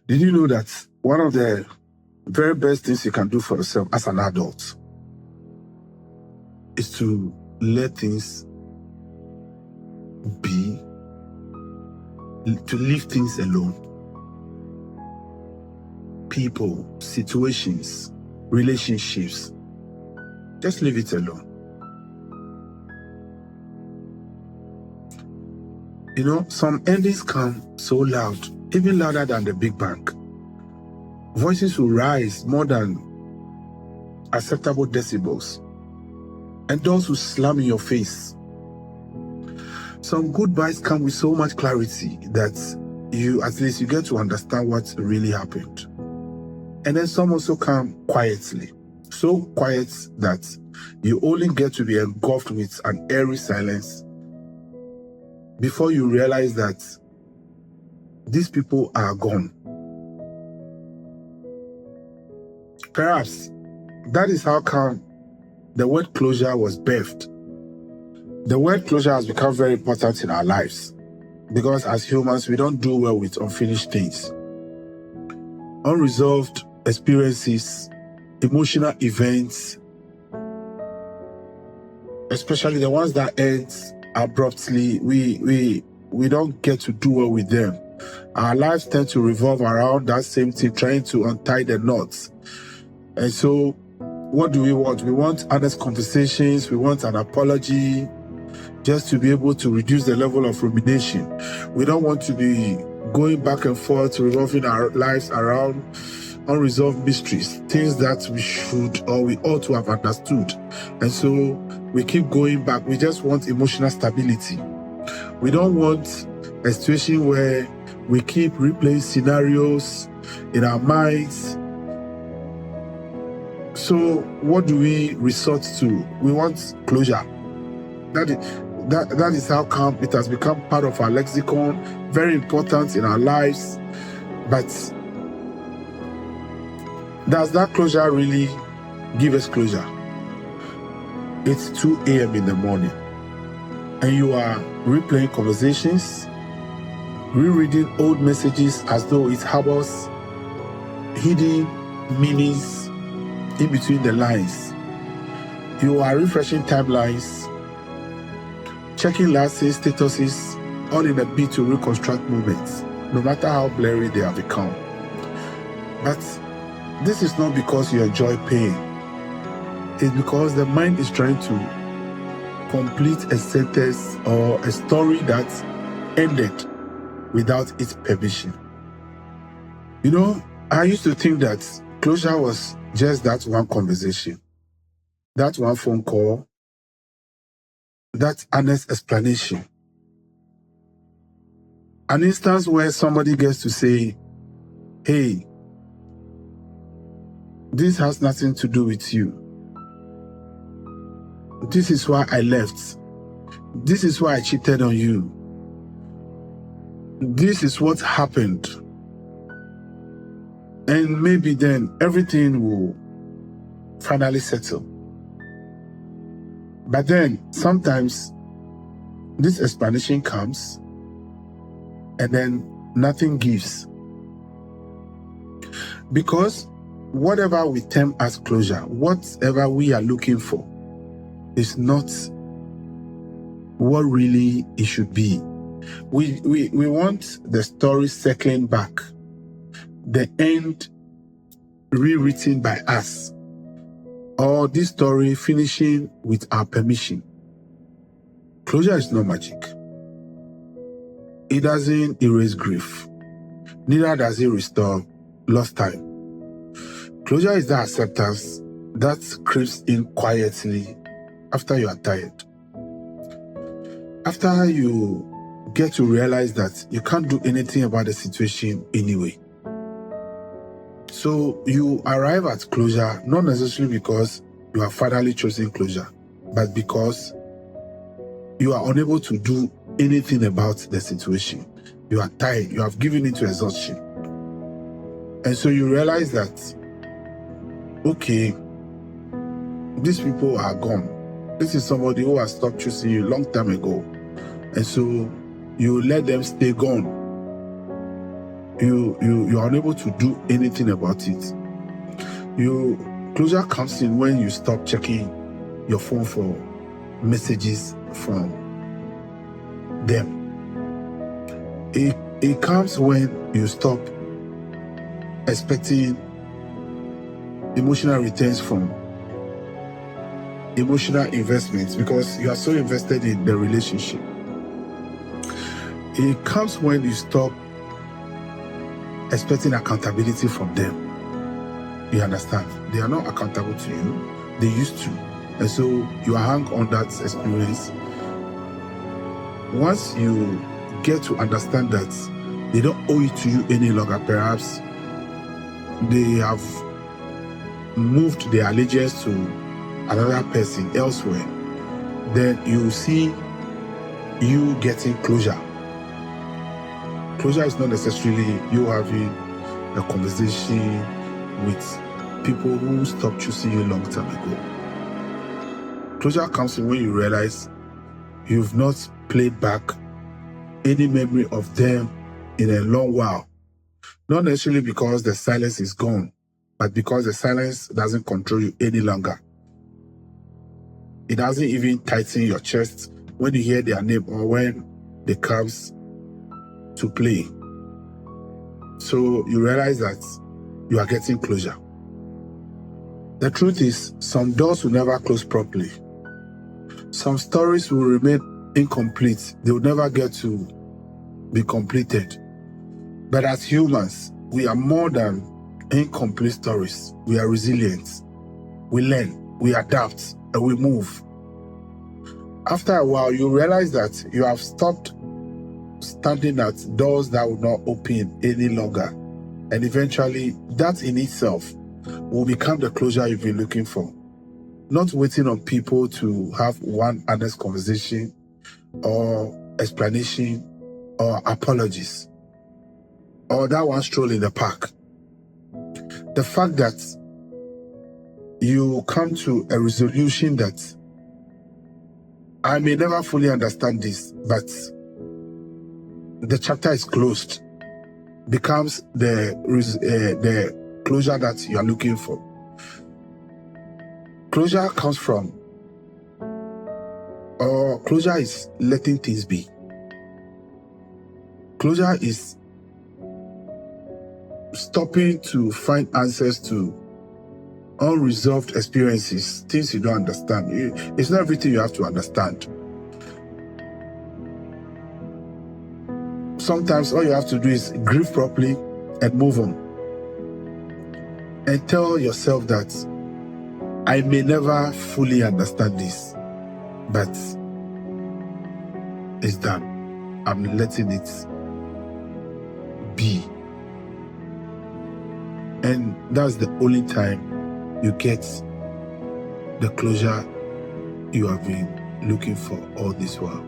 Did you know that one of the very best things you can do for yourself as an adult is to let things be, to leave things alone? People, situations, relationships, just leave it alone. You know, some endings come so loud, even louder than the Big Bang. Voices will rise more than acceptable decibels, and doors will slam in your face. Some goodbyes come with so much clarity that at least you get to understand what really happened. And then some also come quietly, so quiet that you only get to be engulfed with an eerie silence before you realize that these people are gone. Perhaps that is how come the word closure was birthed. The word closure has become very important in our lives because as humans, we don't do well with unfinished things. Unresolved experiences, emotional events, especially the ones that end abruptly, we don't get to do well with them. Our lives tend to revolve around that same thing, trying to untie the knots. And so what do we want? We want honest conversations. We want an apology just to be able to reduce the level of rumination. We don't want to be going back and forth, revolving our lives around unresolved mysteries, things that we should or we ought to have understood. And so we keep going back. We just want emotional stability. We don't want a situation where we keep replaying scenarios in our minds. So what do we resort to? We want closure. That is how come it has become part of our lexicon, very important in our lives. But does that closure really give us closure? It's 2 a.m. in the morning, and you are replaying conversations, rereading old messages as though it harbors hidden meanings in between the lines. You are refreshing timelines, checking last days statuses, all in a bid to reconstruct moments, no matter how blurry they have become. But this is not because you enjoy pain. It's because the mind is trying to complete a sentence or a story that ended without its permission. You know, I used to think that closure was just that one conversation, that one phone call, that honest explanation. An instance where somebody gets to say, hey, this has nothing to do with you. This is why I left. This is why I cheated on you. This is what happened. And maybe then everything will finally settle. But then sometimes this explanation comes and then nothing gives. Because whatever we term as closure, whatever we are looking for, is not what really it should be. We want the story circling back, the end rewritten by us, or this story finishing with our permission. Closure is not magic. It doesn't erase grief. Neither does it restore lost time. Closure is the acceptance that creeps in quietly after you are tired. After you get to realize that you can't do anything about the situation anyway. So you arrive at closure, not necessarily because you have finally chosen closure, but because you are unable to do anything about the situation. You are tired, you have given into exhaustion. And so you realize that, okay, these people are gone. This is somebody who has stopped choosing you a long time ago. And so you let them stay gone. you're unable to do anything about it. Closure comes in when you stop checking your phone for messages from them. It comes when you stop expecting emotional returns from emotional investments because you are so invested in the relationship. It comes when you stop expecting accountability from them. You understand? They are not accountable to you. They used to. And so you hang on that experience. Once you get to understand that they don't owe it to you any longer, perhaps they have moved their allegiance to another person elsewhere, then you see you getting closure. Closure is not necessarily you having a conversation with people who stopped choosing you a long time ago. Closure comes in when you realize you've not played back any memory of them in a long while. Not necessarily because the silence is gone, but because the silence doesn't control you any longer. It doesn't even tighten your chest when you hear their name or when they comes to play. So you realize that you are getting closure. The truth is, some doors will never close properly. Some stories will remain incomplete. They will never get to be completed. But as humans, we are more than incomplete stories. We are resilient. We learn, we adapt, and we move. After a while, you realize that you have stopped standing at doors that will not open any longer. And eventually, that in itself will become the closure you've been looking for. Not waiting on people to have one honest conversation or explanation or apologies or that one stroll in the park. The fact that you come to a resolution that I may never fully understand this, but the chapter is closed, becomes the closure that you are looking for. Closure comes from, or closure is letting things be. Closure is stopping to find answers to unresolved experiences, things you don't understand. It's not everything you have to understand. Sometimes all you have to do is grieve properly and move on. And tell yourself that I may never fully understand this, but it's done. I'm letting it be. And that's the only time you get the closure you have been looking for all this while.